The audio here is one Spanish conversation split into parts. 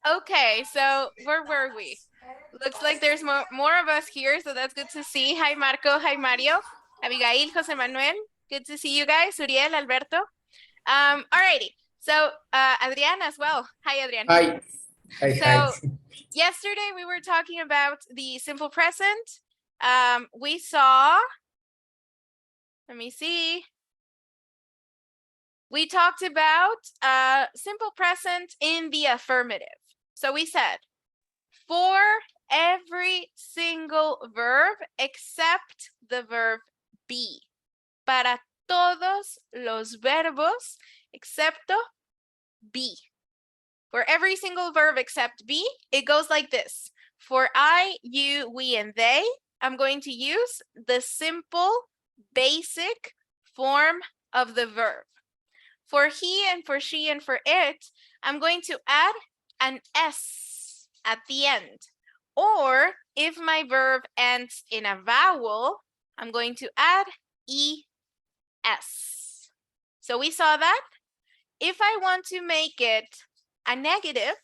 Okay, so where were we? Looks like there's more of us here, so that's good to see. Hi, Marco. Hi, Mario. Abigail, Jose Manuel. Good to see you guys. Uriel, Alberto. Alrighty. So, Adrián as well. Hi, Adrián. Hi. Hi. So, yesterday we were talking about the simple present. We saw, let me see. We talked about simple present in the affirmative. So we said, for every single verb except the verb be. Para todos los verbos excepto be. For every single verb except be, it goes like this. For I, you, we, and they, I'm going to use the simple, basic form of the verb. For he and for she and for it, I'm going to add an S at the end. Or if my verb ends in a vowel, I'm going to add ES. So we saw that. If I want to make it a negative,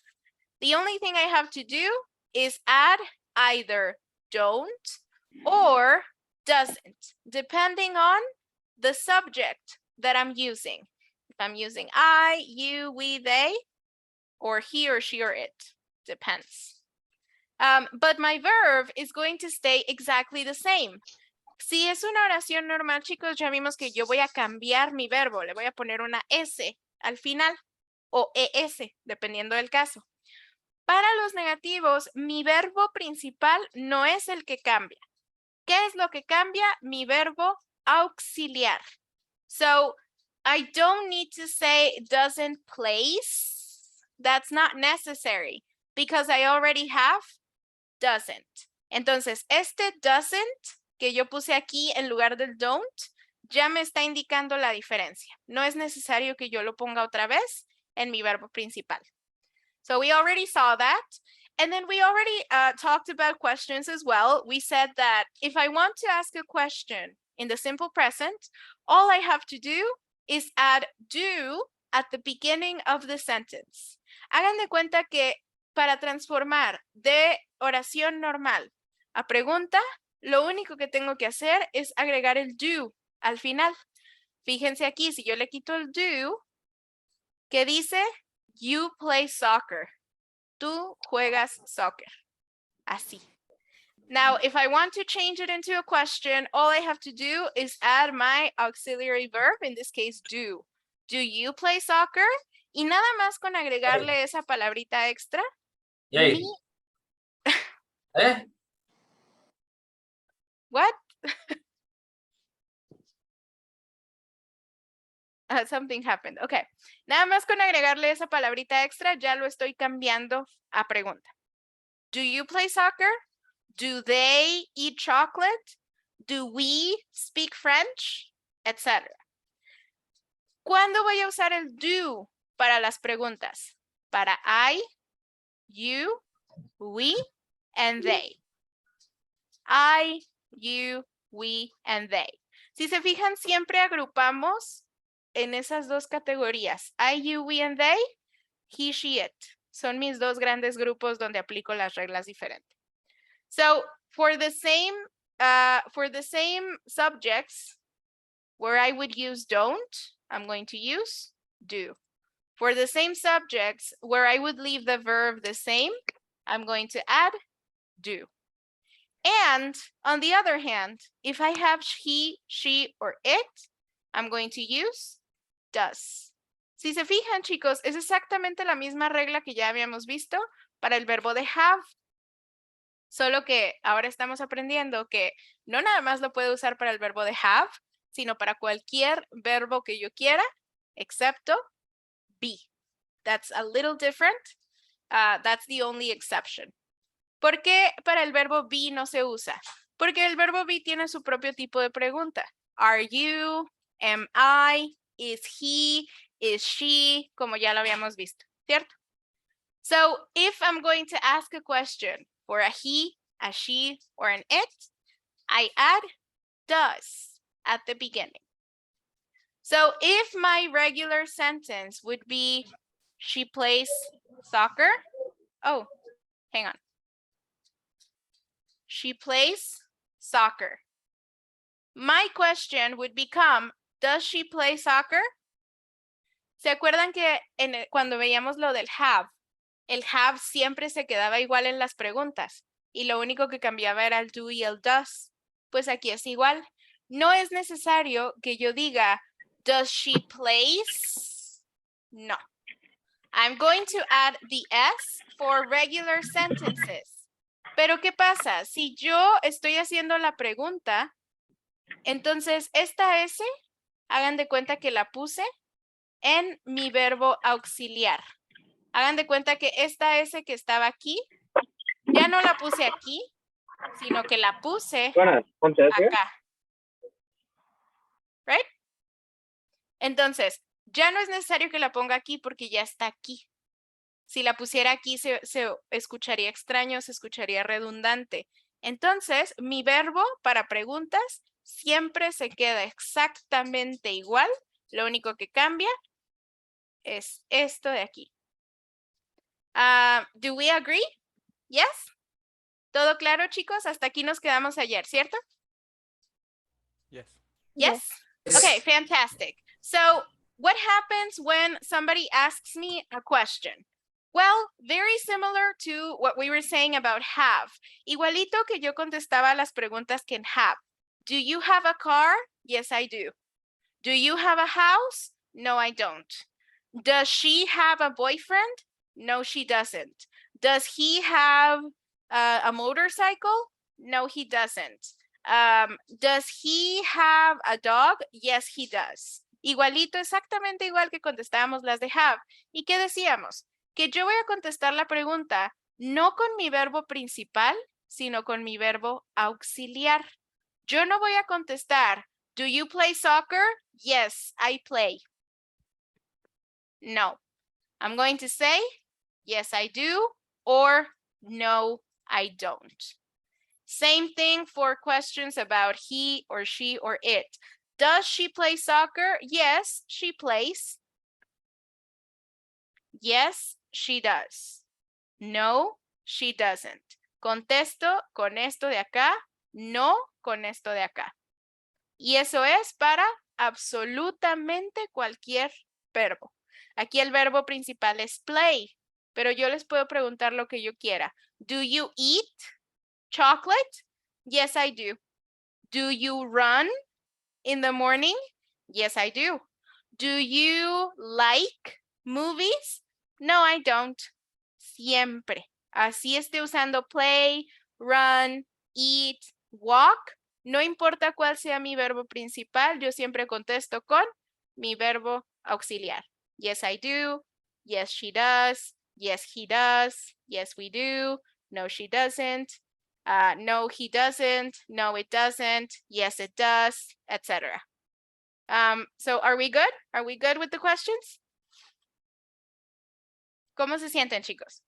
the only thing I have to do is add either don't or doesn't, depending on the subject that I'm using. If I'm using I, you, we, they, or he or she or it, depends. But my verb is going to stay exactly the same. Si es una oración normal, chicos, ya vimos que yo voy a cambiar mi verbo. Le voy a poner una S al final o ES, dependiendo del caso. Para los negativos, mi verbo principal no es el que cambia. ¿Qué es lo que cambia? Mi verbo auxiliar. So, I don't need to say doesn't place. That's not necessary because I already have doesn't. Entonces, este doesn't que yo puse aquí en lugar del don't, ya me está indicando la diferencia. No es necesario que yo lo ponga otra vez en mi verbo principal. So we already saw that. And then we already talked about questions as well. We said that if I want to ask a question in the simple present, all I have to do is add do at the beginning of the sentence. Hagan de cuenta que para transformar de oración normal a pregunta, lo único que tengo que hacer es agregar el do al final. Fíjense aquí, si yo le quito el do, ¿qué dice? You play soccer. Tú juegas soccer. Así. Now, if I want to change it into a question, all I have to do is add my auxiliary verb, in this case, do. Do you play soccer? Y nada más con agregarle esa palabrita extra. Yay. What? Something happened. Okay. Nada más con agregarle esa palabrita extra, ya lo estoy cambiando a pregunta. Do you play soccer? Do they eat chocolate? Do we speak French? Etc. ¿Cuándo voy a usar el do para las preguntas? Para I, you, we, and they. I, you, we, and they. Si se fijan, siempre agrupamos en esas dos categorías. I, you, we, and they. He, she, it. Son mis dos grandes grupos donde aplico las reglas diferentes. So for the same subjects where I would use don't, I'm going to use do. For the same subjects where I would leave the verb the same, I'm going to add do. And on the other hand, if I have he, she, or it, I'm going to use does. Si se fijan, chicos, es exactamente la misma regla que ya habíamos visto para el verbo de have. Solo que ahora estamos aprendiendo que no nada más lo puedo usar para el verbo de have, sino para cualquier verbo que yo quiera, excepto be. That's a little different. That's the only exception. ¿Por qué para el verbo be no se usa? Porque el verbo be tiene su propio tipo de pregunta. Are you? Am I? Is he? Is she? Como ya lo habíamos visto, ¿cierto? So if I'm going to ask a question for a he, a she, or an it, I add does at the beginning. So if my regular sentence would be, she plays soccer. Oh, hang on. She plays soccer. My question would become, does she play soccer? ¿Se acuerdan que cuando veíamos lo del have, el have siempre se quedaba igual en las preguntas y lo único que cambiaba era el do y el does? Pues aquí es igual. No es necesario que yo diga, does she plays? No. I'm going to add the S for regular sentences. Pero ¿qué pasa? Si yo estoy haciendo la pregunta, entonces esta S, hagan de cuenta que la puse en mi verbo auxiliar. Hagan de cuenta que esta S que estaba aquí, ya no la puse aquí, sino que la puse acá. Right? Entonces, ya no es necesario que la ponga aquí porque ya está aquí. Si la pusiera aquí se escucharía extraño, se escucharía redundante. Entonces, mi verbo para preguntas siempre se queda exactamente igual. Lo único que cambia es esto de aquí. Do we agree? Yes? ¿Todo claro, chicos? Hasta aquí nos quedamos ayer, ¿cierto? Yes. Yes? Okay, fantastic. So, what happens when somebody asks me a question? Well, very similar to what we were saying about have. Igualito que yo contestaba las preguntas que en have. Do you have a car? Yes, I do. Do you have a house? No, I don't. Does she have a boyfriend? No, she doesn't. Does he have a motorcycle? No, he doesn't. Does he have a dog? Yes, he does. Igualito, exactamente igual que contestábamos las de have. ¿Y qué decíamos? Que yo voy a contestar la pregunta no con mi verbo principal, sino con mi verbo auxiliar. Yo no voy a contestar, do you play soccer? Yes, I play. No. I'm going to say, yes, I do, or no, I don't. Same thing for questions about he or she or it. Does she play soccer? Yes, she plays. Yes, she does. No, she doesn't. Contesto con esto de acá, no con esto de acá. Y eso es para absolutamente cualquier verbo. Aquí el verbo principal es play, pero yo les puedo preguntar lo que yo quiera. Do you eat chocolate? Yes, I do. Do you run in the morning? Yes, I do. Do you like movies? No, I don't. Siempre. Así esté usando play, run, eat, walk. No importa cuál sea mi verbo principal, yo siempre contesto con mi verbo auxiliar. Yes, I do. Yes, she does. Yes, he does. Yes, we do. No, she doesn't. No, he doesn't. No, it doesn't. Yes, it does, etc. So are we good? Are we good with the questions? ¿Cómo se sienten, chicos?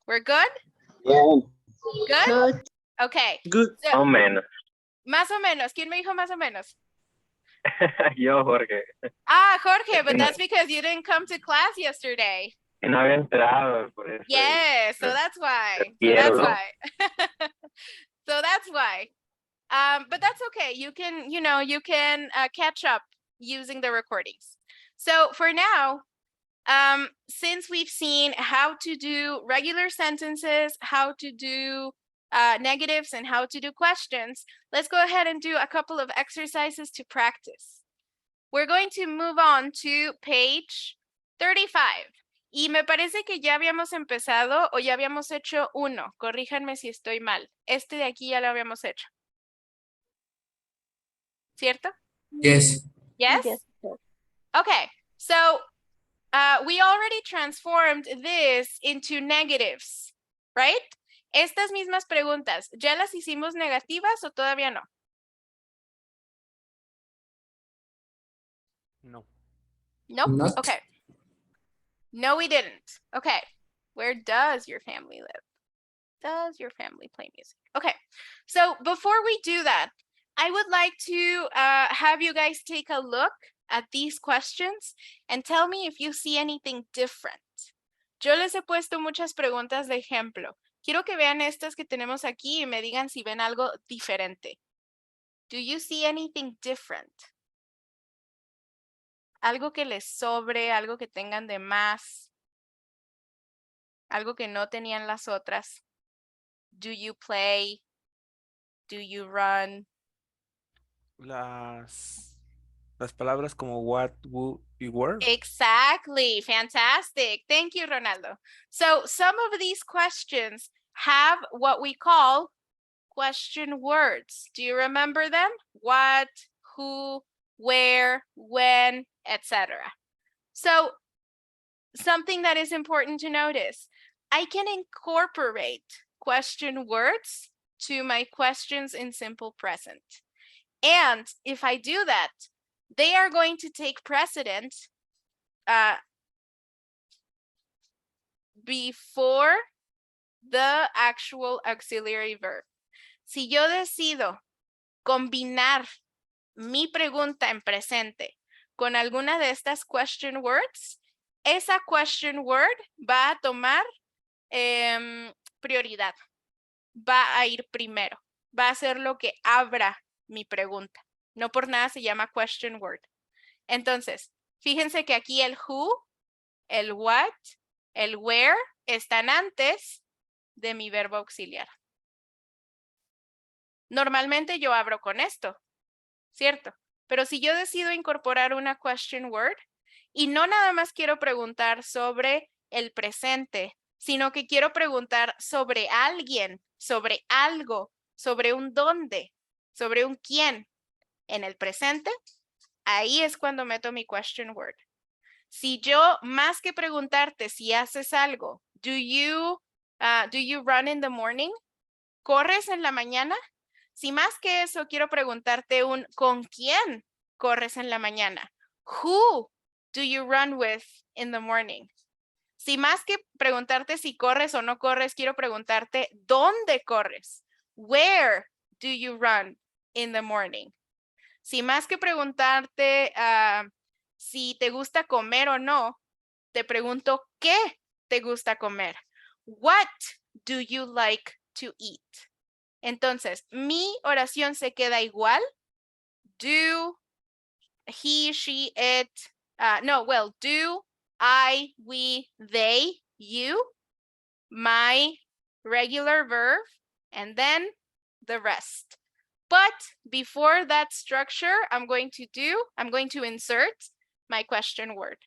We're good? Yeah. Good? Okay. Good. So, Más o menos. más o menos. ¿Quién me dijo más o menos? Yo, Jorge. Jorge, but that's because you didn't come to class yesterday. Que no había entrado, por eso. Yeah, so that's why. So Quiero, that's ¿no? why. So that's why. But that's okay. You can catch up using the recordings. So for now, since we've seen how to do regular sentences, how to do negatives, and how to do questions, let's go ahead and do a couple of exercises to practice. We're going to move on to page 35. Y me parece que ya habíamos empezado o ya habíamos hecho uno. Corríjanme si estoy mal. Este de aquí ya lo habíamos hecho. ¿Cierto? Yes. Yes? Yes. Okay, so we already transformed this into negatives, right? Estas mismas preguntas, ¿ya las hicimos negativas o todavía no? No. Nope. Not. Okay. No, we didn't. Okay. Where does your family live? Does your family play music? Okay. So before we do that, I would like to have you guys take a look at these questions and tell me if you see anything different. Yo les he puesto muchas preguntas de ejemplo. Quiero que vean estas que tenemos aquí y me digan si ven algo diferente. Do you see anything different? Algo que les sobre, algo que tengan de más, algo que no tenían las otras. Do you play? Do you run? Las palabras como what, who y where. Exactly. Fantastic. Thank you, Ronaldo. So some of these questions have what we call question words. Do you remember them? What, who, where, when, etc. So something that is important to notice, I can incorporate question words to my questions in simple present. And if I do that, they are going to take precedence before the actual auxiliary verb. Si yo decido combinar mi pregunta en presente con alguna de estas question words, esa question word va a tomar prioridad, va a ir primero, va a ser lo que abra mi pregunta. No por nada se llama question word. Entonces, fíjense que aquí el who, el what, el where están antes de mi verbo auxiliar. Normalmente yo abro con esto, ¿cierto? Pero si yo decido incorporar una question word y no nada más quiero preguntar sobre el presente, sino que quiero preguntar sobre alguien, sobre algo, sobre un dónde, sobre un quién en el presente, ahí es cuando meto mi question word. Si yo, más que preguntarte si haces algo, do you run in the morning? ¿Corres en la mañana? Si más que eso quiero preguntarte ¿con quién corres en la mañana? Who do you run with in the morning? Si más que preguntarte si corres o no corres, quiero preguntarte ¿dónde corres? Where do you run in the morning? Si más que preguntarte si te gusta comer o no, te pregunto ¿qué te gusta comer? What do you like to eat? Entonces, mi oración se queda igual. Do, he, she, it. Do, I, we, they, you. My regular verb, and then the rest. But before that structure, I'm going to insert my question word.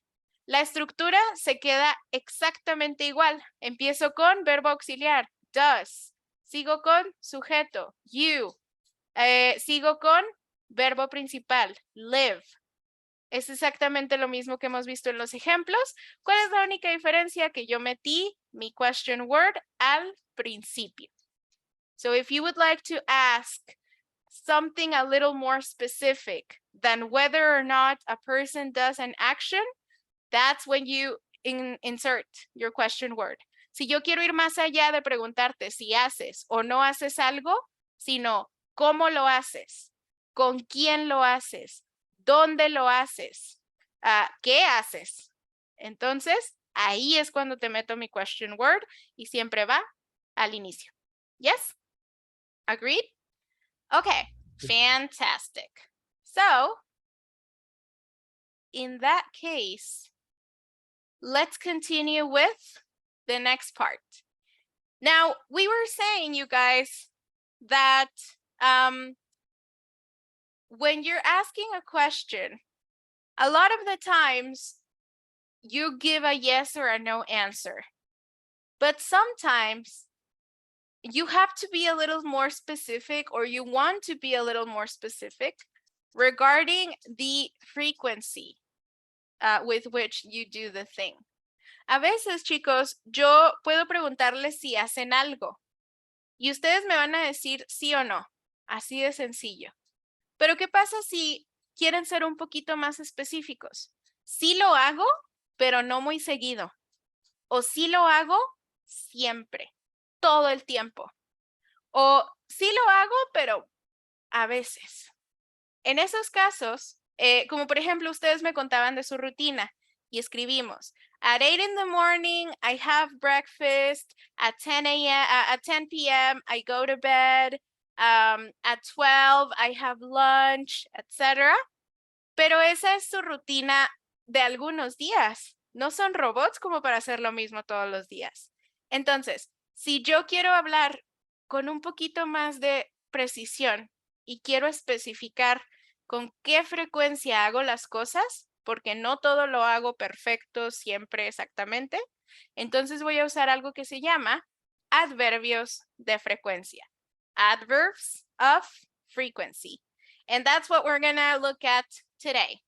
La estructura se queda exactamente igual. Empiezo con verbo auxiliar, does. Sigo con sujeto, you. Sigo con verbo principal, live. Es exactamente lo mismo que hemos visto en los ejemplos. ¿Cuál es la única diferencia? Que yo metí mi question word al principio. So if you would like to ask something a little more specific than whether or not a person does an action, that's when you insert your question word. Si yo quiero ir más allá de preguntarte si haces o no haces algo, sino cómo lo haces, con quién lo haces, dónde lo haces, qué haces. Entonces, ahí es cuando te meto mi question word y siempre va al inicio. Yes? Agreed? Okay, fantastic. So, in that case, let's continue with the next part. Now, we were saying, you guys, that when you're asking a question, a lot of the times you give a yes or a no answer. But sometimes you have to be a little more specific, or you want to be a little more specific regarding the frequency with which you do the thing. A veces, chicos, yo puedo preguntarles si hacen algo y ustedes me van a decir sí o no, así de sencillo. Pero ¿qué pasa si quieren ser un poquito más específicos? Sí lo hago, pero no muy seguido. O sí lo hago siempre, todo el tiempo. O sí lo hago, pero a veces. En esos casos, como por ejemplo, ustedes me contaban de su rutina y escribimos, At 8 in the morning, I have breakfast. At 10 a.m., at 10 p.m., I go to bed. At 12, I have lunch, etc. Pero esa es su rutina de algunos días. No son robots como para hacer lo mismo todos los días. Entonces, si yo quiero hablar con un poquito más de precisión y quiero especificar con qué frecuencia hago las cosas, porque no todo lo hago perfecto siempre exactamente, entonces voy a usar algo que se llama adverbios de frecuencia. Adverbs of frequency. And that's what we're gonna look at today.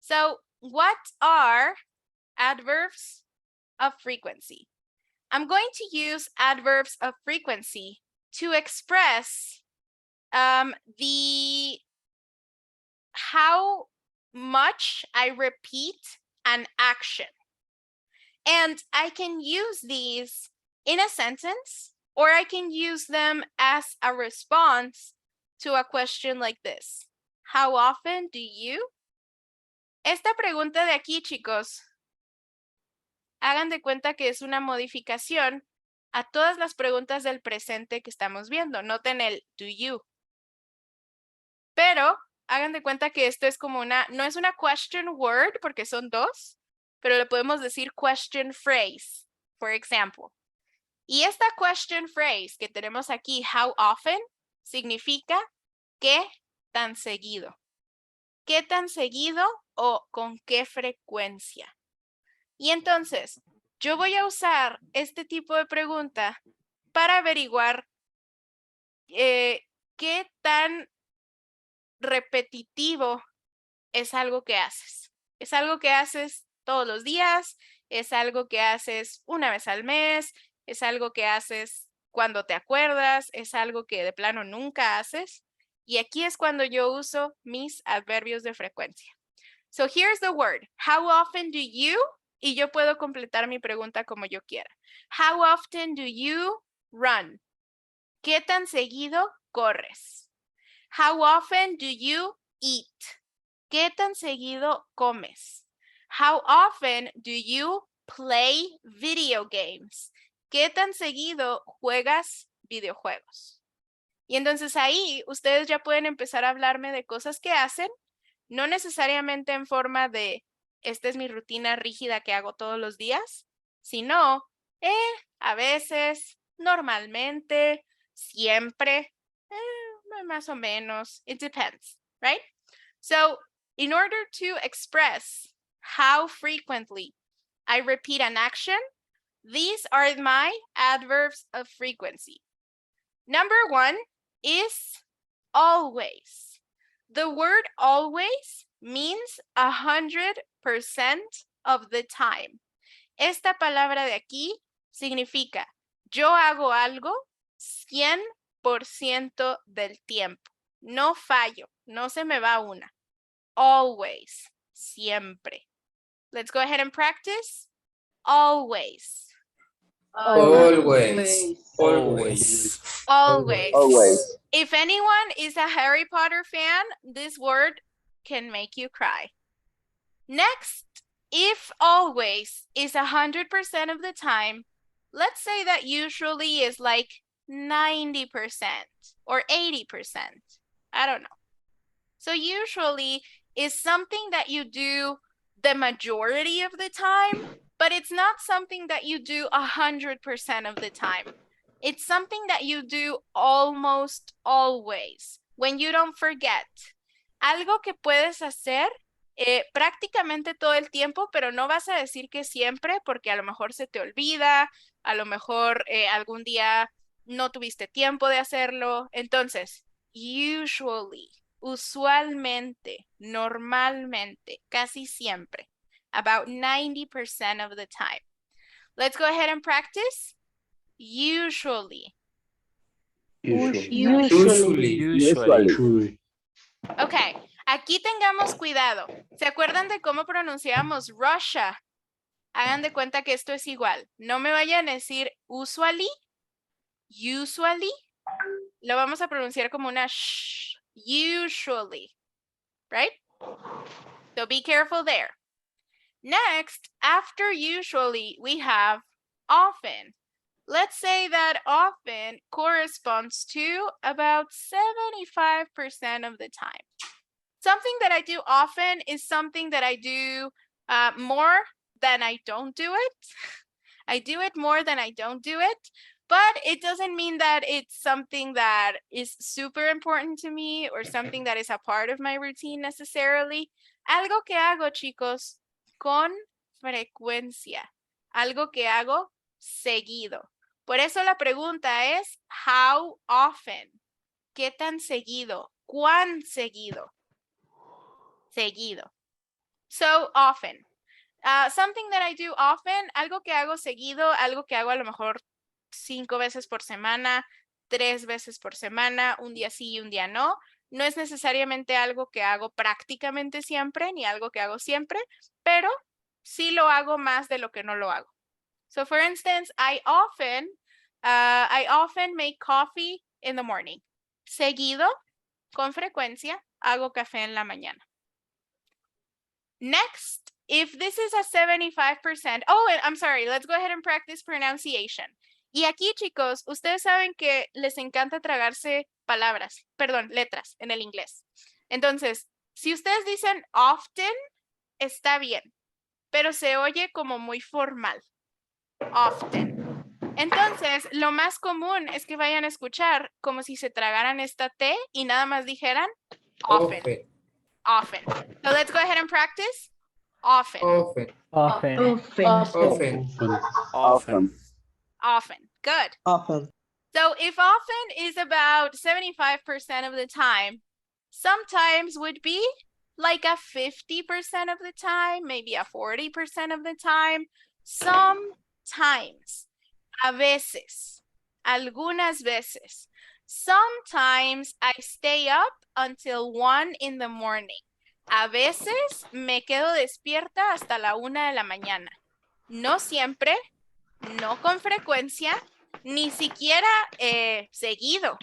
So, what are adverbs of frequency? I'm going to use adverbs of frequency to express how much I repeat an action. And I can use these in a sentence, or I can use them as a response to a question like this. How often do you? Esta pregunta de aquí, chicos, hagan de cuenta que es una modificación a todas las preguntas del presente que estamos viendo. Noten el do you. Pero hagan de cuenta que esto es como no es una question word porque son dos, pero le podemos decir question phrase, for example. Y esta question phrase que tenemos aquí, how often, significa qué tan seguido. ¿Qué tan seguido o con qué frecuencia? Y entonces, yo voy a usar este tipo de pregunta para averiguar qué tan repetitivo es algo que haces. ¿Es algo que haces todos los días? ¿Es algo que haces una vez al mes? ¿Es algo que haces cuando te acuerdas? ¿Es algo que de plano nunca haces? Y aquí es cuando yo uso mis adverbios de frecuencia. So here's the word. How often do you? Y yo puedo completar mi pregunta como yo quiera. How often do you run? ¿Qué tan seguido corres? How often do you eat? ¿Qué tan seguido comes? How often do you play video games? ¿Qué tan seguido juegas videojuegos? Y entonces ahí ustedes ya pueden empezar a hablarme de cosas que hacen, no necesariamente en forma de esta es mi rutina rígida que hago todos los días, sino a veces, normalmente, siempre, más o menos, it depends, right? So, in order to express how frequently I repeat an action, these are my adverbs of frequency. Number one is always. The word always means 100% of the time. Esta palabra de aquí significa yo hago algo 100% del tiempo. No fallo, no se me va una. Always, siempre. Let's go ahead and practice. Always. Always. Always. Always. Always. If anyone is a Harry Potter fan, this word can make you cry. Next, if always is 100% of the time, let's say that usually is like 90% or 80%. I don't know. So usually is something that you do the majority of the time, but it's not something that you do 100% of the time. It's something that you do almost always, when you don't forget. Algo que puedes hacer prácticamente todo el tiempo, pero no vas a decir que siempre, porque a lo mejor se te olvida, a lo mejor algún día no tuviste tiempo de hacerlo. Entonces, usually, usualmente, normalmente, casi siempre, about 90% of the time. Let's go ahead and practice. Usually. Usually. Okay, aquí tengamos cuidado. ¿Se acuerdan de cómo pronunciamos Russia? Hagan de cuenta que esto es igual. No me vayan a decir usually. Usually. Lo vamos a pronunciar como una sh. Usually. Right? So be careful there. Next, after usually, we have often. Let's say that often corresponds to about 75% of the time. Something that I do often is something that I do more than I don't do it. I do it more than I don't do it, but it doesn't mean that it's something that is super important to me or something that is a part of my routine necessarily. Algo que hago, chicos, con frecuencia. Algo que hago seguido. Por eso la pregunta es, how often? ¿Qué tan seguido? ¿Cuán seguido? Seguido. So often. Something that I do often, algo que hago seguido, algo que hago a lo mejor 5 veces por semana, 3 veces por semana, un día sí y un día no. No es necesariamente algo que hago prácticamente siempre, ni algo que hago siempre, pero sí lo hago más de lo que no lo hago. So for instance, I often make coffee in the morning. Seguido, con frecuencia, hago café en la mañana. Next, if this is a 75%, oh, I'm sorry, let's go ahead and practice pronunciation. Y aquí, chicos, ustedes saben que les encanta tragarse palabras, perdón, letras en el inglés. Entonces, si ustedes dicen often, está bien, pero se oye como muy formal. Often. Entonces, lo más común es que vayan a escuchar como si se tragaran esta T y nada más dijeran often. Often. So let's go ahead and practice. Often. Often. Often. Often. Often. Often. Good. Often. So if often is about 75% of the time, sometimes would be like a 50% of the time, maybe a 40% of the time, sometimes, a veces, algunas veces. Sometimes I stay up until 1 in the morning. A veces me quedo despierta hasta la 1 de la mañana. No siempre, no con frecuencia, ni siquiera seguido.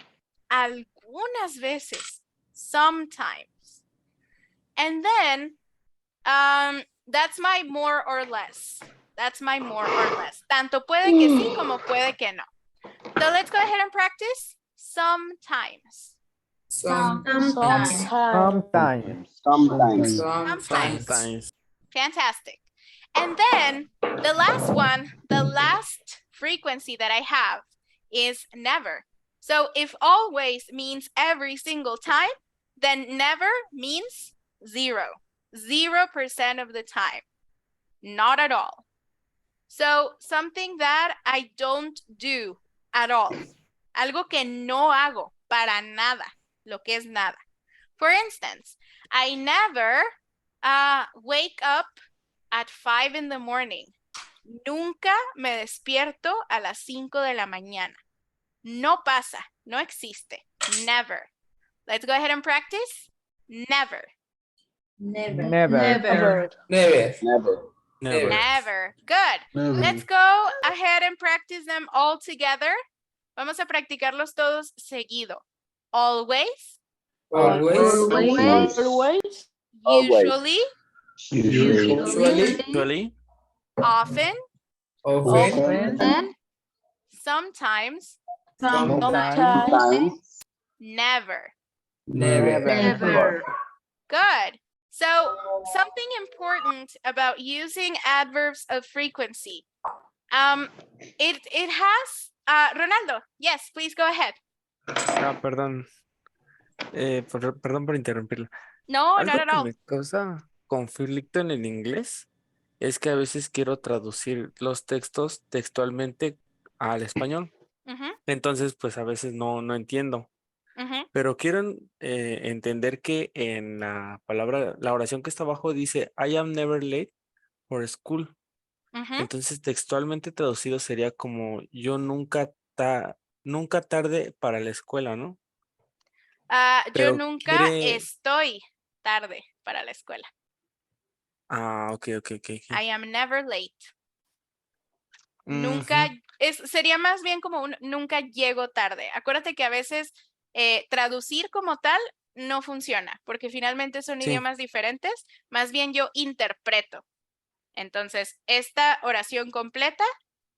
Algunas veces, sometimes. And then, that's my more or less. That's my more or less. Tanto puede que sí como puede que no. So let's go ahead and practice. Sometimes. Sometimes. Sometimes. Sometimes. Fantastic. And then the last one, the last frequency that I have is never. So if always means every single time, then never means 0. 0% of the time. Not at all. So something that I don't do at all. Algo que no hago para nada. Lo que es nada. For instance, I never wake up at 5 in the morning. Nunca me despierto a las 5 de la mañana. No pasa, no existe. Never. Let's go ahead and practice. Never. Never. Never. Never. Good. Let's go ahead and practice them all together. Vamos a practicarlos todos seguido. Always. Always. Usually. Usually. Often. Often. Sometimes. Never. Never. Good. So something important about using adverbs of frequency. It has, Ronaldo, yes, please go ahead. Perdón. Perdón por interrumpirlo. No, Algo not at que all. me causa conflicto en el inglés es que a veces quiero traducir los textos textualmente al español. Ujú, Entonces, pues a veces no entiendo. ujú, Pero quiero entender que en la palabra, la oración que está abajo dice I am never late for school. ujú. Entonces, textualmente traducido sería como yo nunca tarde para la escuela, ¿no? Yo Pero nunca estoy tarde para la escuela. Ok. I am never late. Nunca, sería más bien como un nunca llego tarde. Acuérdate que a veces traducir como tal no funciona, porque finalmente son Sí. idiomas diferentes. Más bien yo interpreto. Entonces, esta oración completa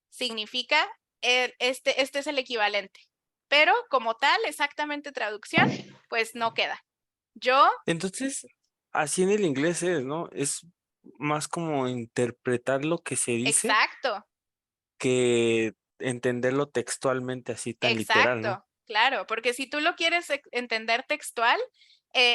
significa, este es el equivalente. Pero como tal, exactamente traducción, pues no queda. Yo, Entonces, así en el inglés es, ¿no? Es más como interpretar lo que se dice exacto, que entenderlo textualmente así tan literal, ¿no? exacto, claro, porque si tú lo quieres entender textual,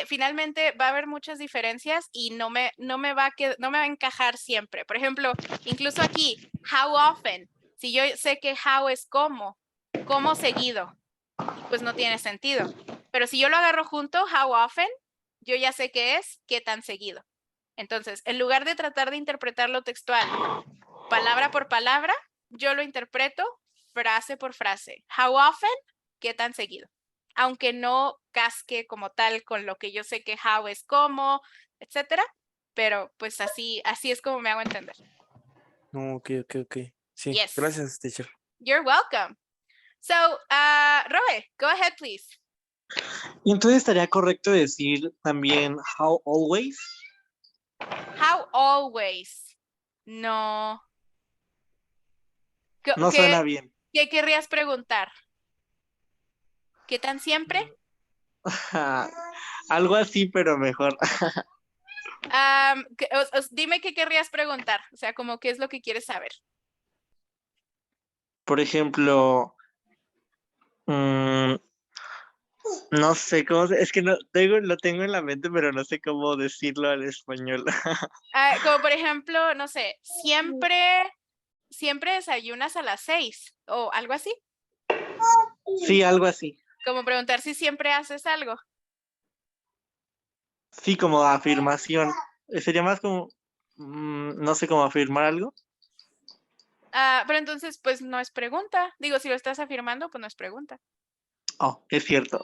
finalmente va a haber muchas diferencias y no me va a encajar siempre. Por ejemplo, incluso aquí, how often, si yo sé que how es como seguido, y pues no tiene sentido. Pero si yo lo agarro junto, how often, yo ya sé que es qué tan seguido. Entonces, en lugar de tratar de interpretarlo textual, palabra por palabra, yo lo interpreto frase por frase. How often, qué tan seguido. Aunque no casque como tal con lo que yo sé que how es como, etcétera, pero pues así es como me hago entender. No, ok. Sí, Yes. gracias, teacher. You're welcome. So, Roe, go ahead, please. Y entonces estaría correcto decir también how always. How always. No. No suena bien. ¿Qué querrías preguntar? ¿Qué tan siempre? Algo así, pero mejor. Dime qué querrías preguntar. O sea, como qué es lo que quieres saber. Por ejemplo, no sé cómo, es que no lo tengo en la mente, pero no sé cómo decirlo al español. Como por ejemplo, no sé, siempre desayunas a las 6 o algo así. Sí, algo así. Como preguntar si siempre haces algo. Sí, como afirmación. Sería más como, no sé, cómo afirmar algo. Pero entonces, pues no es pregunta. Digo, si lo estás afirmando, pues no es pregunta. Oh, es cierto.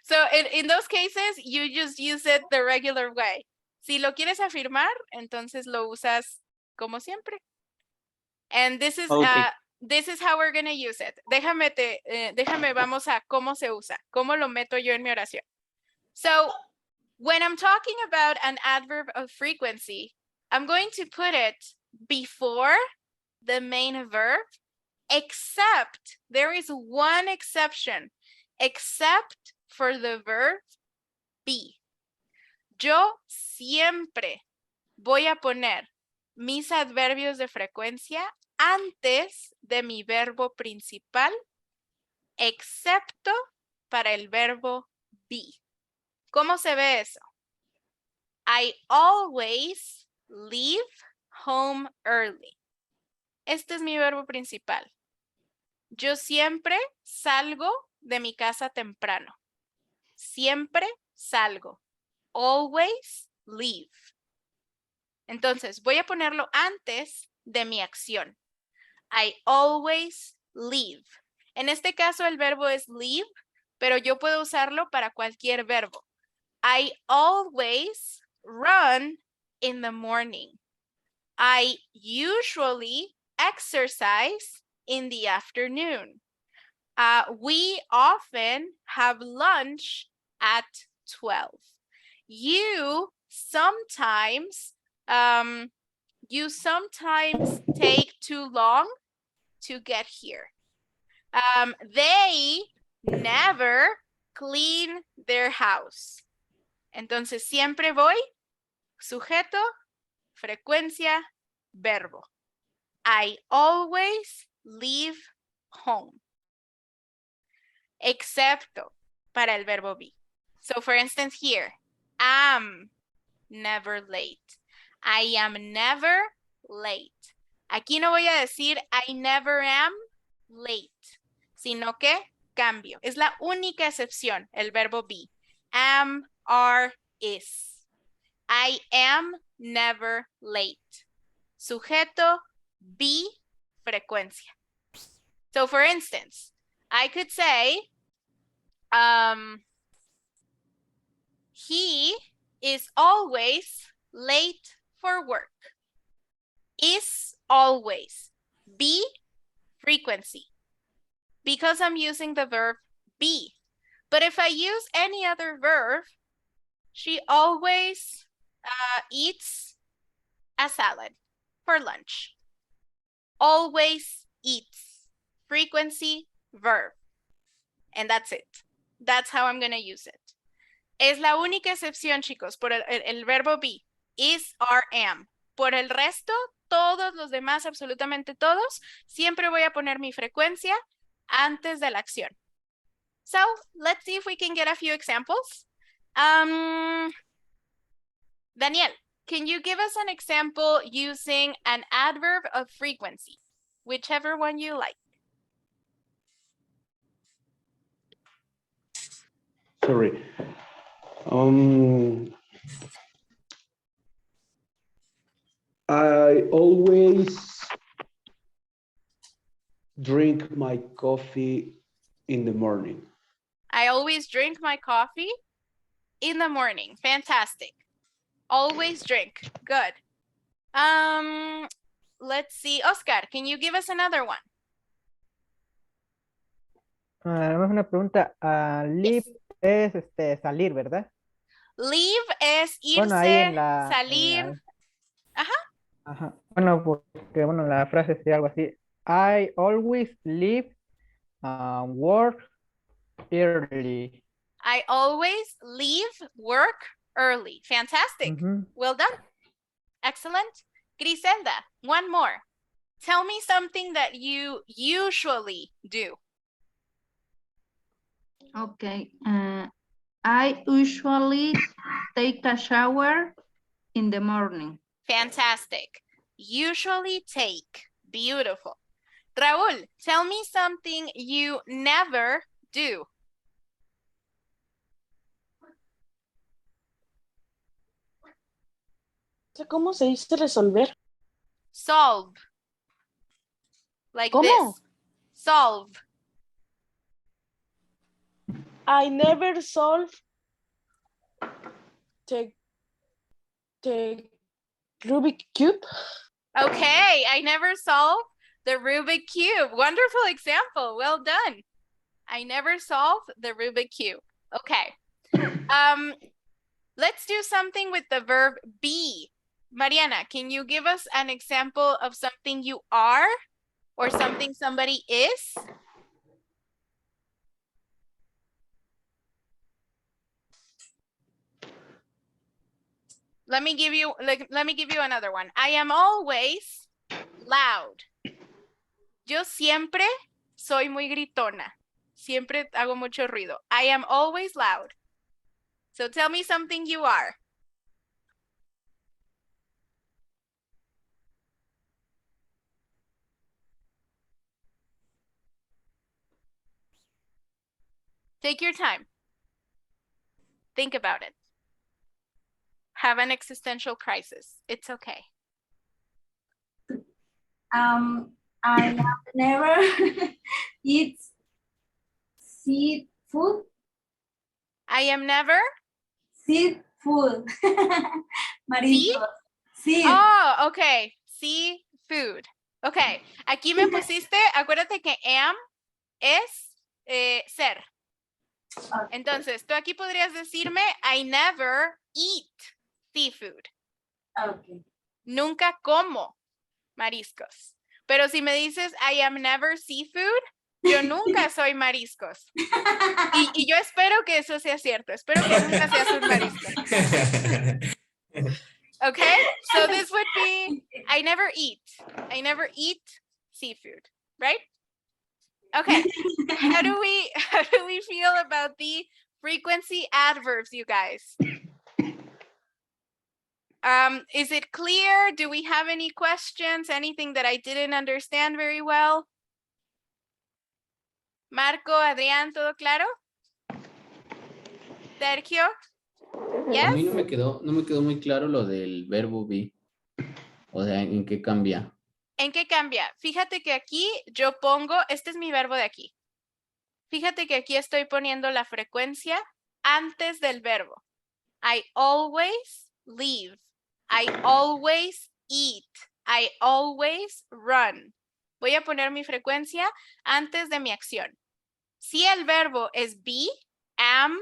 So, in those cases, you just use it the regular way. Si lo quieres afirmar, entonces lo usas como siempre. And this is, Okay. this is how we're going to use it. Déjame, vamos a cómo se usa. ¿Cómo lo meto yo en mi oración? So, when I'm talking about an adverb of frequency, I'm going to put it before the main verb, except there is one exception, except for the verb be. Yo siempre voy a poner mis adverbios de frecuencia antes de mi verbo principal, excepto para el verbo be. ¿Cómo se ve eso? I always leave home early. Este es mi verbo principal. Yo siempre salgo de mi casa temprano. Siempre salgo. Always leave. Entonces, voy a ponerlo antes de mi acción. I always leave. En este caso, el verbo es leave, pero yo puedo usarlo para cualquier verbo. I always run in the morning. I usually exercise in the afternoon. We often have lunch at 12. You sometimes take too long to get here. They never clean their house. Entonces siempre voy, sujeto, frecuencia, verbo. I always leave home. Excepto para el verbo be. So for instance here, am never late. I am never late. Aquí no voy a decir I never am late, sino que cambio. Es la única excepción, el verbo be. Am, are, is. I am never late. Sujeto, be, frecuencia. So for instance, I could say, he is always late for work. Is always. Be, frequency. Because I'm using the verb be. But if I use any other verb, she always eats a salad for lunch. Always eats. Frequency, verb. And that's it. That's how I'm going to use it. Es la única excepción, chicos, por el verbo be. Is, are, am. Por el resto, todos los demás, absolutamente todos, siempre voy a poner mi frecuencia antes de la acción. So, let's see if we can get a few examples. Daniel, can you give us an example using an adverb of frequency? Whichever one you like. Sorry. I always drink my coffee in the morning. I always drink my coffee in the morning. Fantastic. Always drink. Good. Let's see. Oscar, can you give us another one? Además una pregunta. Leave es salir, ¿verdad? Leave es irse, Bueno, ahí en la... salir. Ajá. Bueno, porque bueno, la frase es algo así. I always leave work early. I always leave work early. Fantastic. Ujú. Well done. Excellent. Griselda, one more. Tell me something that you usually do. Okay. I usually take a shower in the morning. Fantastic. Usually take. Beautiful. Raúl, tell me something you never do. ¿Cómo se dice resolver? Solve. Like ¿Cómo? this. Solve. I never solve the Rubik Cube. Okay, I never solve the Rubik Cube. Wonderful example. Well done. I never solve the Rubik Cube. Okay. Let's do something with the verb be. Mariana, can you give us an example of something you are or something somebody is? Let me give you another one. I am always loud. Yo siempre soy muy gritona. Siempre hago mucho ruido. I am always loud. So tell me something you are. Take your time. Think about it. Have an existential crisis. It's okay. I have never eat seafood. I am never. Seafood. Mariscos. Sí. Oh, okay. Seafood. Okay. Aquí me pusiste, acuérdate que am es ser. Okay. Entonces, tú aquí podrías decirme, I never eat seafood. Okay. Nunca como mariscos. Pero si me dices, I am never seafood, yo nunca soy mariscos. Y yo espero que eso sea cierto. Espero que nunca seas un marisco. Okay? So this would be, I never eat. I never eat seafood, right? Okay. How do we feel about the frequency adverbs, you guys? Is it clear? Do we have any questions? Anything that I didn't understand very well? Marco, Adrián, ¿todo claro? Sergio? A Yes? mí no me quedó muy claro lo del verbo be. O sea, ¿en qué cambia? ¿En qué cambia? Fíjate que aquí yo pongo, este es mi verbo de aquí. Fíjate que aquí estoy poniendo la frecuencia antes del verbo. I always leave. I always eat. I always run. Voy a poner mi frecuencia antes de mi acción. Si el verbo es be, am,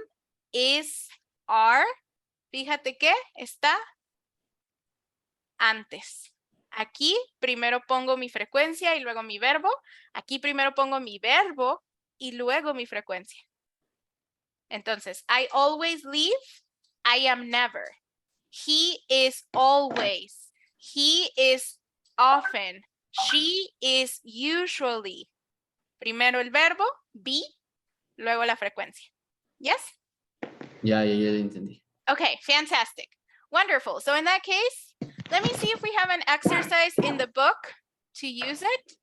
is, are, fíjate que está antes. Aquí primero pongo mi frecuencia y luego mi verbo. Aquí primero pongo mi verbo y luego mi frecuencia. Entonces, I always leave, I am never. He is always. He is often. She is usually. Primero el verbo, be, luego la frecuencia. Yes? Ya lo entendí. Okay, fantastic. Wonderful. So in that case, let me see if we have an exercise in the book to use it.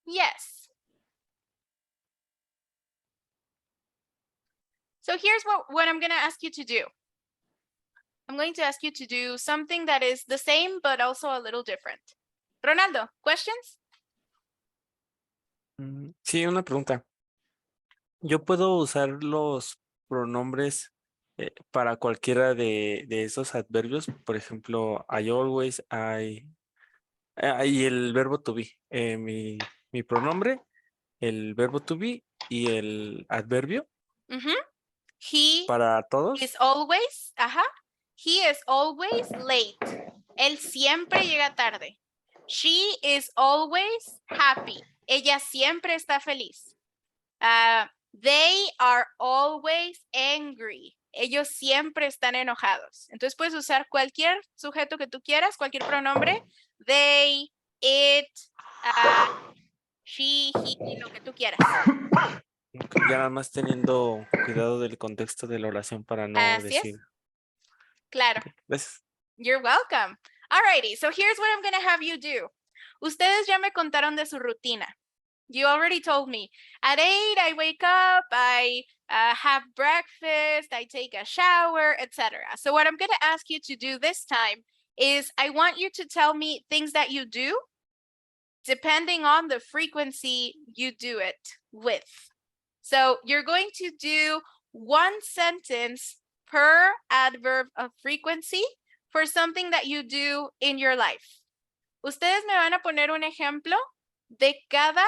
Yes. So here's what I'm going to ask you to do. I'm going to ask you to do something that is the same, but also a little different. Ronaldo, questions? Sí, una pregunta. ¿Yo puedo usar los pronombres para cualquiera de esos adverbios? Por ejemplo, I always, y el verbo to be. Mi pronombre, el verbo to be y el adverbio. He para todos. is always, he is always late. Él siempre llega tarde. She is always happy. Ella siempre está feliz. They are always angry. Ellos siempre están enojados. Entonces puedes usar cualquier sujeto que tú quieras, cualquier pronombre. They, it, she, he, lo que tú quieras. Ya nada más teniendo cuidado del contexto de la oración para no decir. Claro. Gracias. You're welcome. Alrighty, so here's what I'm going to have you do. Ustedes ya me contaron de su rutina. You already told me. At 8, I wake up, I have breakfast, I take a shower, etc. So what I'm going to ask you to do this time is I want you to tell me things that you do depending on the frequency you do it with. So you're going to do one sentence per adverb of frequency for something that you do in your life. Ustedes me van a poner un ejemplo de cada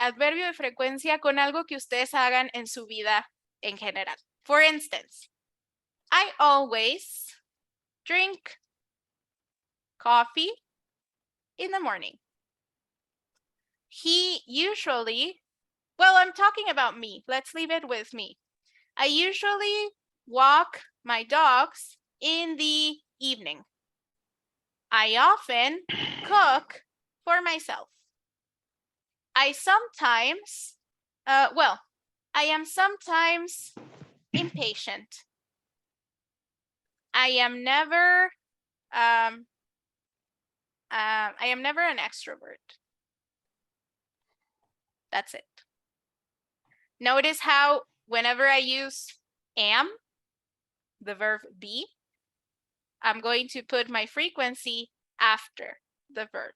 adverbio de frecuencia con algo que ustedes hagan en su vida en general. For instance, I always drink coffee in the morning. He usually, well, I'm talking about me. Let's leave it with me. I usually walk my dogs in the evening. I often cook for myself. I sometimes, I am sometimes impatient. I am never an extrovert. That's it. Notice how whenever I use am, the verb be, I'm going to put my frequency after the verb.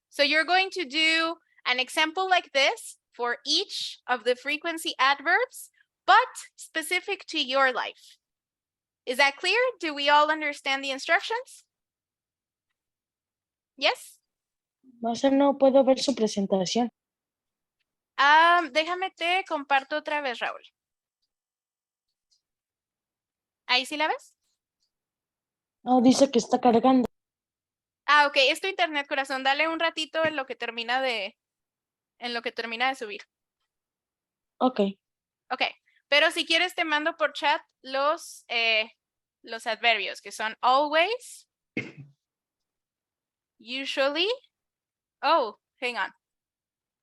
So you're going to do an example like this for each of the frequency adverbs, but specific to your life. Is that clear? Do we all understand the instructions? Yes? Maestra, no puedo ver su presentación. Déjame te comparto otra vez, Raúl. ¿Ahí sí la ves? No, dice que está cargando. Ok, es tu internet, corazón. Dale un ratito en lo que termina de subir. Ok. Ok, pero si quieres te mando por chat los adverbios, que son always, usually, hang on.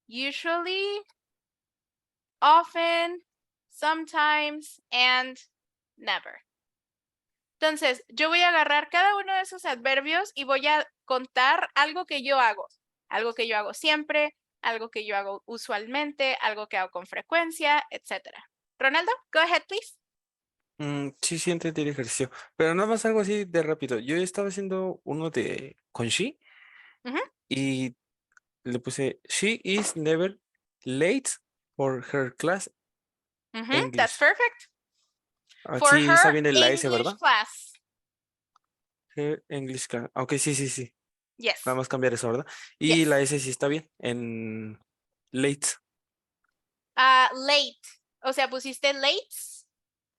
Usually, often, sometimes, and never. Entonces, yo voy a agarrar cada uno de esos adverbios y voy a contar algo que yo hago. Algo que yo hago siempre, algo que yo hago usualmente, algo que hago con frecuencia, etc. Ronaldo, go ahead, please. Sí, entendí el ejercicio. Pero nada más algo así de rápido. Yo estaba haciendo uno con she y le puse she is never late for her class English. That's perfect. For Sí, está her bien el English S, ¿verdad? class. Her English class. Ok, sí. Yes. Nada más cambiar eso, ¿verdad? Y Yes. la S sí está bien en late. Late. O sea, pusiste late.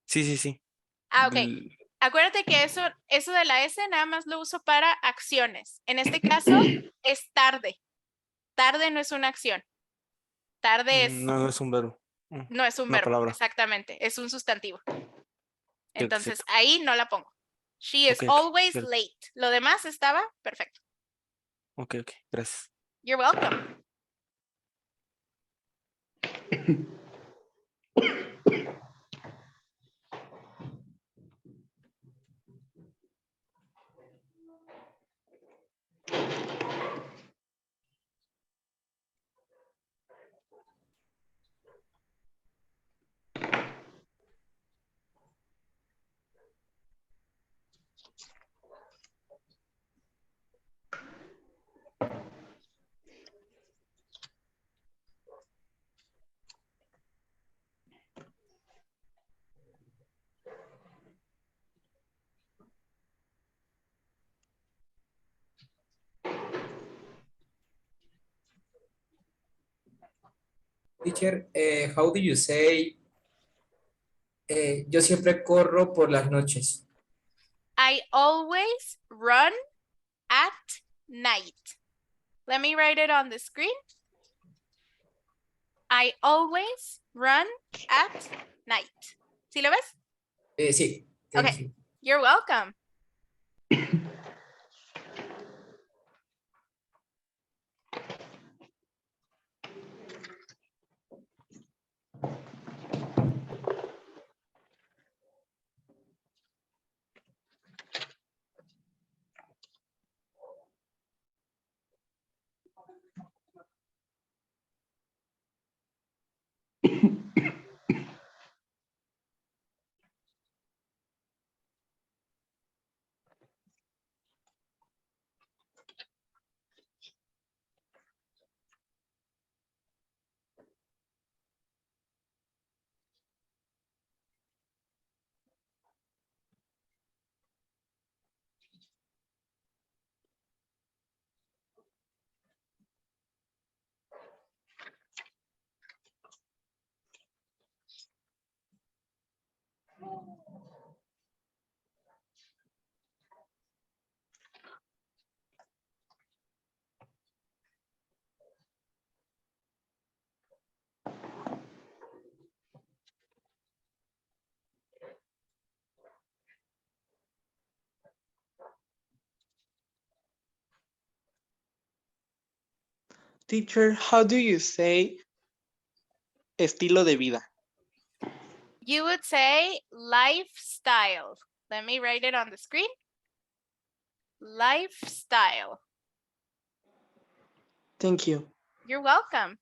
Sí. Ah, ok. l- Acuérdate que eso de la S nada más lo uso para acciones. En este caso es tarde. Tarde no es una acción. Tarde es, No, no es un verbo. no es un Una verbo, palabra. exactamente. Es un sustantivo. Cierto, Entonces cierto. ahí no la pongo. She is Ok, ok, always cierto. late. Lo demás estaba perfecto. Ok, gracias. You're welcome. Teacher, how do you say, yo siempre corro por las noches? I always run at night. Let me write it on the screen. I always run at night. ¿Sí lo ves? Sí, thank Okay. you. You're welcome. Teacher, how do you say estilo de vida? You would say lifestyle. Let me write it on the screen. Lifestyle. Thank you. You're welcome.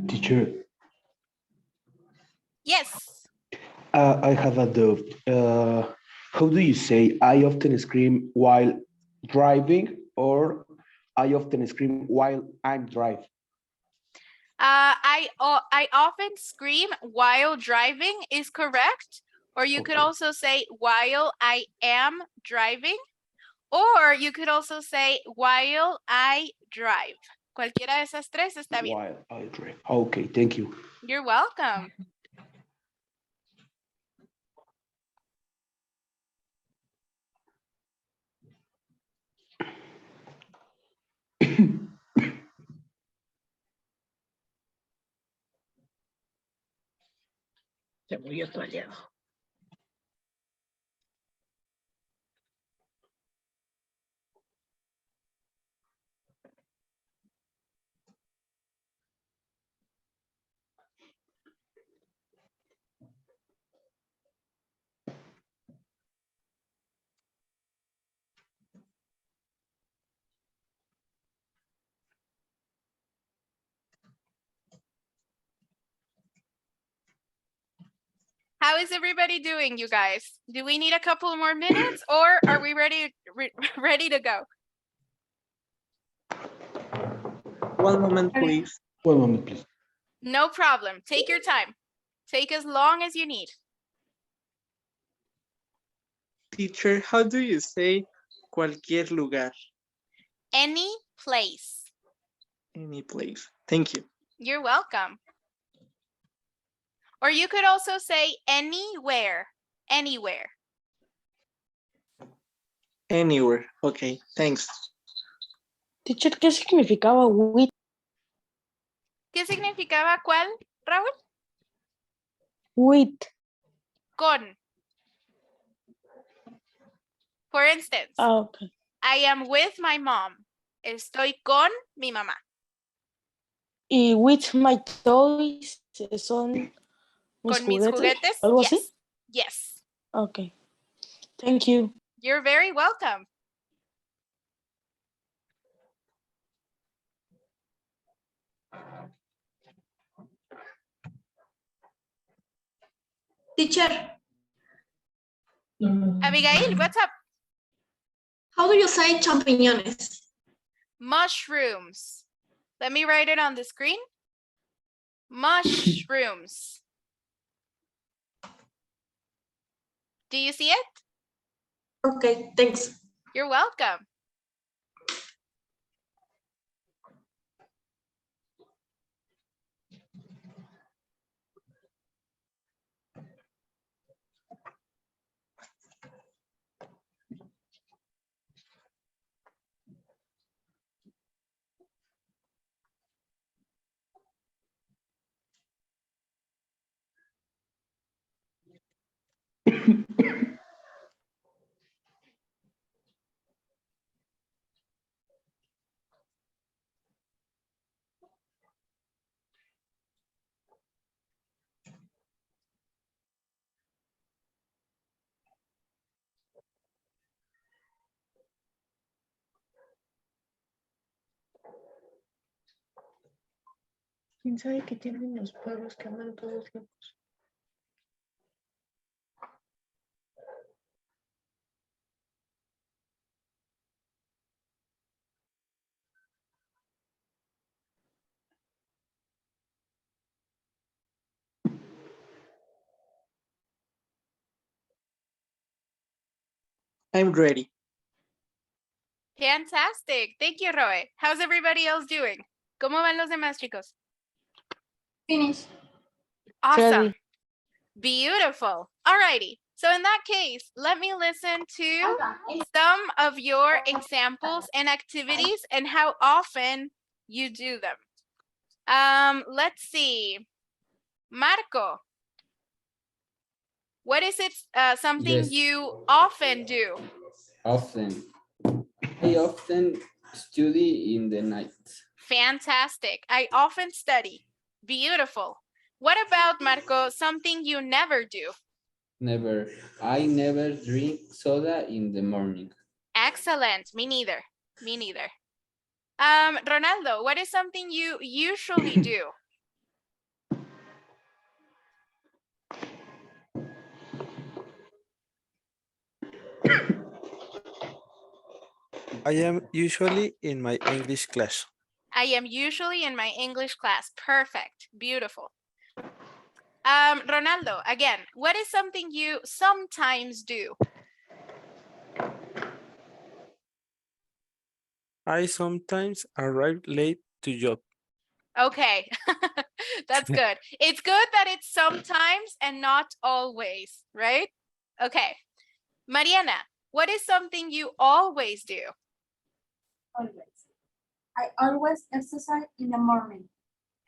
Teacher, Yes. I have a doubt. How do you say I often scream while driving or I often scream while I'm driving? I often scream while driving is correct. Or you could Okay. also say while I am driving. Or you could also say while I drive. Cualquiera de esas tres está bien. While I drive. Okay, thank you. You're welcome. Se murió tu aliado. How is everybody doing, you guys? Do we need a couple more minutes or are we ready to go? One moment, please. One moment, please. No problem. Take your time. Take as long as you need. Teacher, how do you say cualquier lugar? Any place. Any place. Thank you. You're welcome. Or you could also say anywhere. Anywhere. Anywhere. Okay, thanks. Teacher, ¿qué significaba with? ¿Qué significaba cuál, Raúl? With. Con. For instance, Okay. I am with my mom. Estoy con mi mamá. Y with my toys son mis Con mis juguetes. ¿Algo Yes. así? Yes. Okay. Thank you. You're very welcome. Teacher, Abigail, what's up? how do you say champiñones? Mushrooms. Let me write it on the screen. Mushrooms. Do you see it? Okay, thanks. You're welcome. ¿Quién sabe qué tienen los perros que andan todos locos? I'm ready. Fantastic. Thank you, Roe. How's everybody else doing? ¿Cómo van los demás, chicos? Finish. Awesome. Ready. Beautiful. Alrighty. So in that case, let me listen to some of your examples and activities and how often you do them. Let's see. Marco, what is it something Yes. you often do? Often. I often study in the night. Fantastic. I often study. Beautiful. What about, Marco, something you never do? Never. I never drink soda in the morning. Excellent. Me neither. Me neither. Ronaldo, what is something you usually do? I am usually in my English class. I am usually in my English class. Perfect. Beautiful. Ronaldo, again, what is something you sometimes do? I sometimes arrive late to job. Okay, that's good. It's good that it's sometimes and not always, right? Okay. Mariana, what is something you always do? Always. I always exercise in the morning.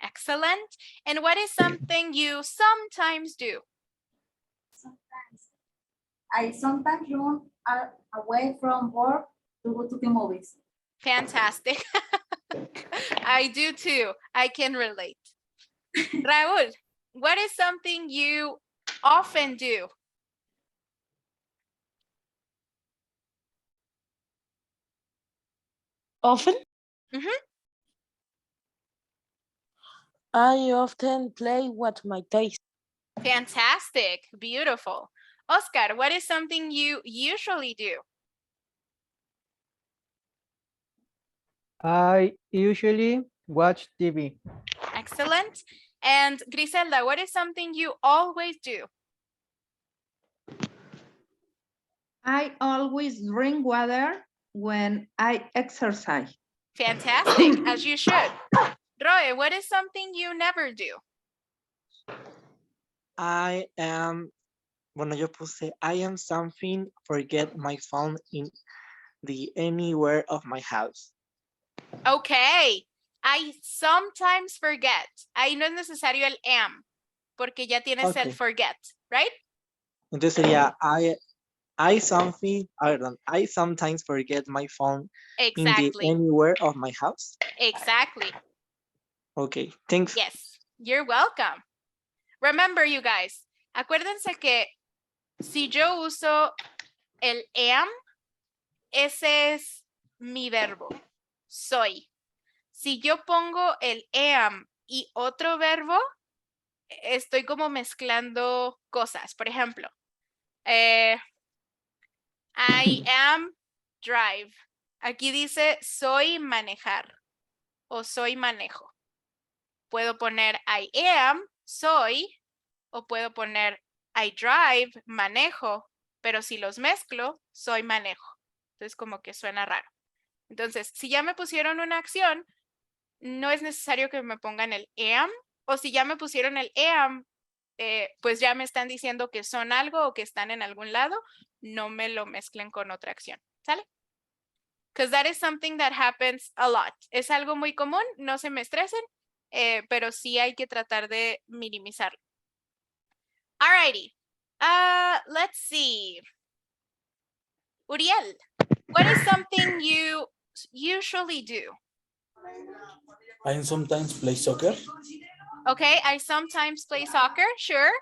Excellent. And what is something you sometimes do? Sometimes. I sometimes run away from work to go to the movies. Fantastic. I do too. I can relate. Raúl, what is something you often do? Often? Mhm. I often play with my toys. Fantastic. Beautiful. Oscar, what is something you usually do? I usually watch TV. Excellent. And Griselda, what is something you always do? I always drink water when I exercise. Fantastic, as you should. Roy, what is something you never do? I am something, forget my phone in the anywhere of my house. Okay, I sometimes forget. Ahí no es necesario el am, porque ya tienes el Okay. forget, right? Entonces sería I sometimes forget my phone in the Exactly, anywhere of my house. exactly. Okay, thanks. Yes, you're welcome. Remember, you guys, acuérdense que si yo uso el am, ese es mi verbo, soy. Si yo pongo el am y otro verbo, estoy como mezclando cosas. Por ejemplo, I am drive. Aquí dice soy manejar o soy manejo. Puedo poner I am, soy, o puedo poner I drive, manejo, pero si los mezclo, soy manejo. Entonces como que suena raro. Entonces, si ya me pusieron una acción, no es necesario que me pongan el am, o si ya me pusieron el am, pues ya me están diciendo que son algo o que están en algún lado, no me lo mezclen con otra acción, ¿sale? Because that is something that happens a lot. Es algo muy común, no se me estresen, pero sí hay que tratar de minimizarlo. Alrighty, let's see. Uriel, what is something you usually do? I sometimes play soccer. Okay, I sometimes play soccer, sure.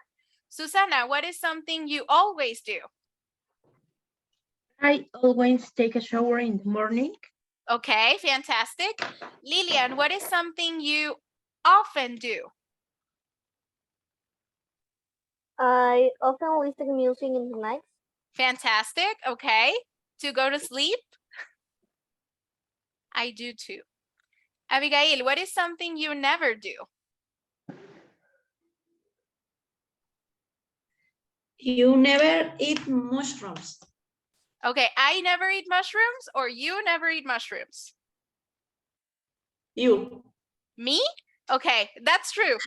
Susana, what is something you always do? I always take a shower in the morning. Okay, fantastic. Lilian, what is something you often do? I often listen to music in the night. Fantastic, okay. To go to sleep? I do too. Abigail, what is something you never do? You never eat mushrooms. Okay, I never eat mushrooms or you never eat mushrooms? You. Me? Okay, that's true.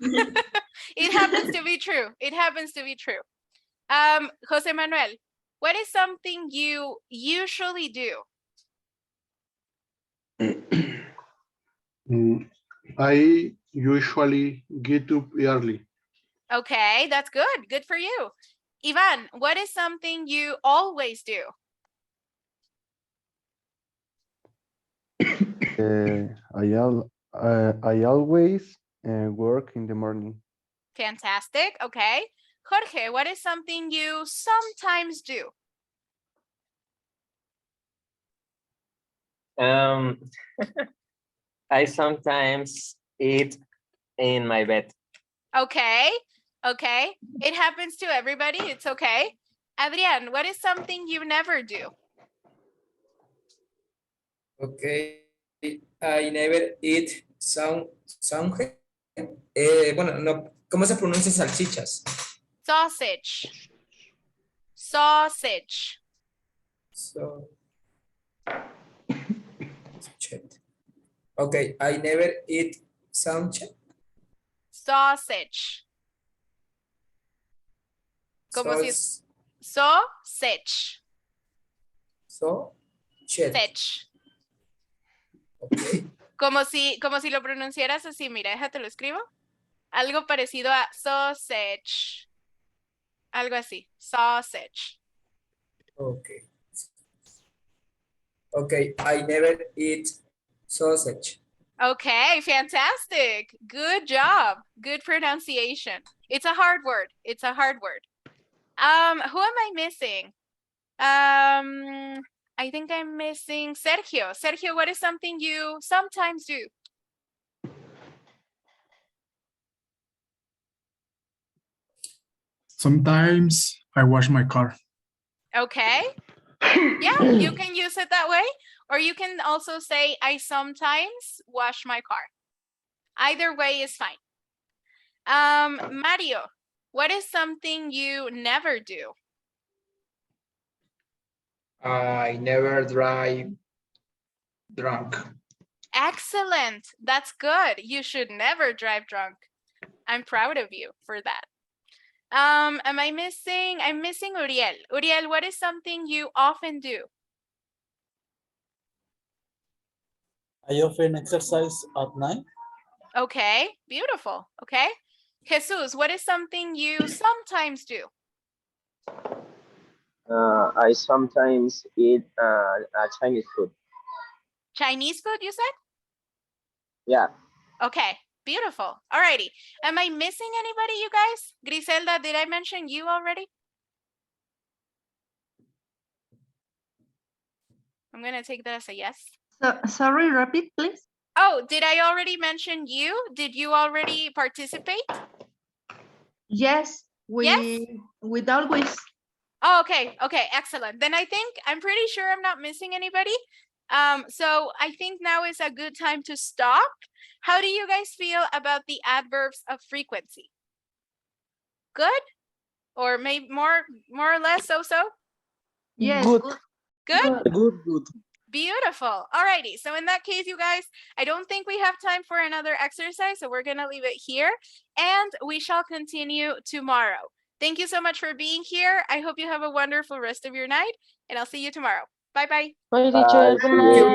It happens to be true. It happens to be true. Jose Manuel, what is something you usually do? I usually get up early. Okay, that's good. Good for you. Ivan, what is something you always do? I always work in the morning. Fantastic. Okay. Jorge, what is something you sometimes do? I sometimes eat in my bed. Okay. Okay. It happens to everybody. It's okay. Adrian, what is something you never do? Okay, I never eat sausage. Bueno, no, ¿cómo se pronuncia salchichas? Sausage. Sausage. So, okay, I never eat sausage. Sausage. Como si es sausage. Sech. Okay. Como si lo pronunciaras así, mira, déjate lo escribo. Algo parecido a sausage. Algo así, sausage. Okay. Okay, I never eat sausage. Okay, fantastic. Good job. Good pronunciation. It's a hard word. It's a hard word. Who am I missing? I think I'm missing Sergio. Sergio, what is something you sometimes do? Sometimes I wash my car. Okay. Yeah, you can use it that way. Or you can also say, I sometimes wash my car. Either way is fine. Mario, what is something you never do? I never drive drunk. Excellent. That's good. You should never drive drunk. I'm proud of you for that. Am I missing? I'm missing Uriel. Uriel, what is something you often do? I often exercise at night. Okay, beautiful. Okay. Jesus, what is something you sometimes do? I sometimes eat Chinese food. Chinese food, you said? Yeah. Okay, beautiful. Alrighty. Am I missing anybody, you guys? Griselda, did I mention you already? I'm gonna take that as a yes. So, sorry, repeat, please. Oh, did I already mention you? Did you already participate? Yes, Yes? we always. Oh, okay, okay, excellent. Then I'm pretty sure I'm not missing anybody. So I think now is a good time to stop. How do you guys feel about the adverbs of frequency? Good? Or maybe more or less so-so? Yes, Good. Good? Good. Beautiful. Alrighty. So in that case, you guys, I don't think we have time for another exercise, so we're gonna leave it here and we shall continue tomorrow. Thank you so much for being here. I hope you have a wonderful rest of your night and I'll see you tomorrow. Bye-bye. Bye, teacher. Good night.